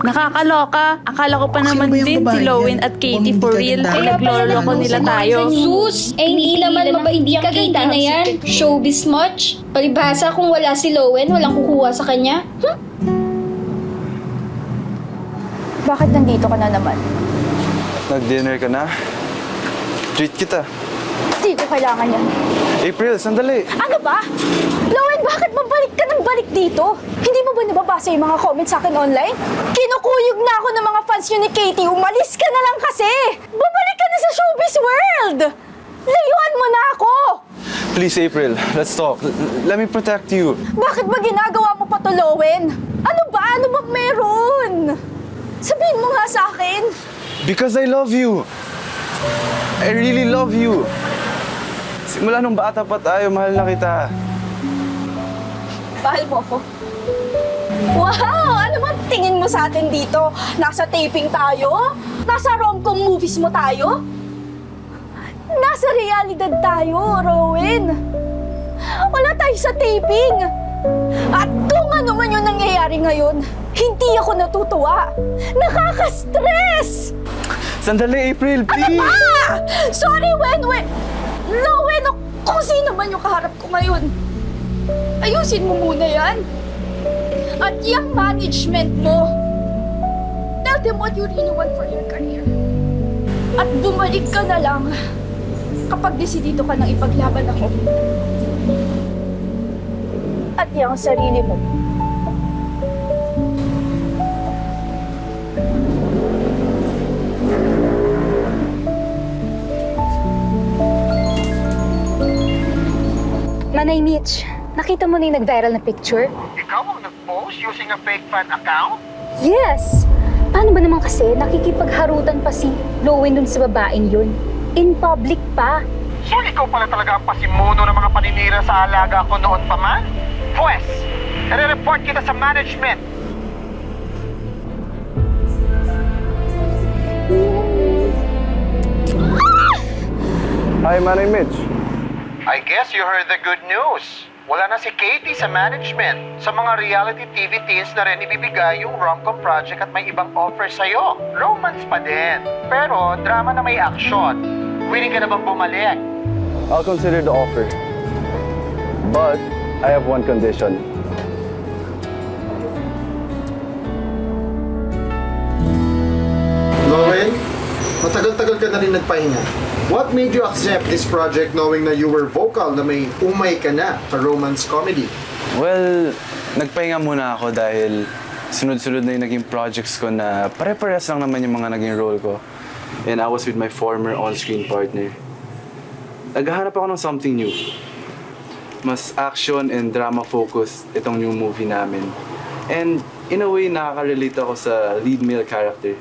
Nakakaloka. Akala ko pa Sino naman ba yung din si babae Lowen yan? at Katie Mukhang for hindi real. ka Ay, ganda. nagloloko nila tayo. Sus! Hindi naman mabait ka Katie na yan. Showbiz much? Palibhasa kung wala si Lowen, walang kukuha sa kanya? Bakit nandito ka na naman? Nag-dinner ka na? Treat kita. Hindi ko kailangan yan. April, sandali. Ano ba? Lowen, bakit babalik ka ng balik dito? Hindi mo ba nababasa yung mga comments sa akin online? Kinukuyog na ako ng mga fans nyo ni Katie. Umalis ka na lang kasi! Babalik ka na sa showbiz world! Layuan mo na ako! Please, April, let's talk. Let me protect you. Bakit ba ginagawa mo pa to, Lowen? Ano ba? Ano ba meron? Sabihin mo nga sa akin. Because I love you. I really love you. Simula nung bata pa tayo, mahal na kita. Mahal mo ako. Wow! Ano bang tingin mo sa atin dito? Nasa taping tayo? Nasa rom-com movies mo tayo? Nasa realidad tayo, Rowan. Wala tayo sa taping. At kung ano man yung nangyayari ngayon, hindi ako natutuwa. Nakaka-stress! Sandali, April, Ano please! ba? Sorry, Wenwen! Lowen, o kung sino man yung kaharap ko ngayon. Ayusin mo muna yan. At yung management mo, tell them what you really want for your career. At bumalik ka na lang kapag desidido ka nang ipaglaban ako. At yung sarili mo. Manay Mitch, nakita mo na yung nag-viral na picture? Ikaw ang nag-post using a fake fan account? Yes! Paano ba naman kasi nakikipagharutan pa si Lowen dun sa babaeng yun? In public pa. So ikaw pala talaga ang pasimuno ng mga paninira sa alaga ko noon pa man? Pwes, nare-report kita sa management. Hi, Manay Mitch. I guess you heard the good news. Wala na si Katie sa management. Sa mga reality TV teens na rin ibibigay yung rom-com project at may ibang offer sa'yo. Romance pa din. Pero drama na may action. Willing ka na bang bumalik? I'll consider the offer. But I have one condition. Lowen, matagal-tagal ka na rin nagpahinga. What made you accept this project knowing na you were vocal na may umay ka na sa romance comedy? Well, nagpahinga muna ako dahil sunod-sunod na yung naging projects ko na pare-pares lang naman yung mga naging role ko. And I was with my former on-screen partner. Naghahanap ako ng something new. Mas action and drama-focused itong new movie namin. And in a way, nakaka-relate ako sa lead male character.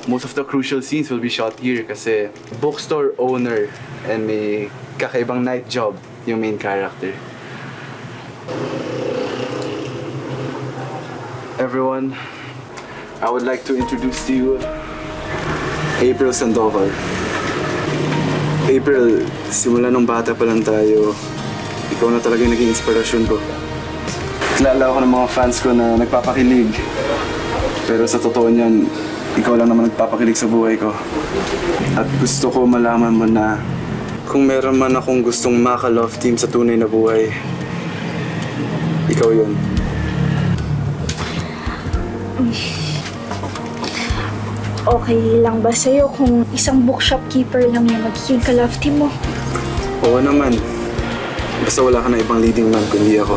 Most of the crucial scenes will be shot here kasi bookstore owner and may kakaibang night job yung main character. Everyone, I would like to introduce to you April Sandoval. April, simula nung bata pa lang tayo, ikaw na talaga yung naging inspirasyon ko. Kilala ako ng mga fans ko na nagpapakilig. Pero sa totoo niyan, ikaw lang naman nagpapakilig sa buhay ko. At gusto ko malaman mo na kung meron man akong gustong maka-love team sa tunay na buhay, ikaw yun. Okay lang ba sa'yo kung isang bookshop keeper lang yung magiging ka-love team mo? Oo naman. Basta wala ka na ibang leading man kundi ako.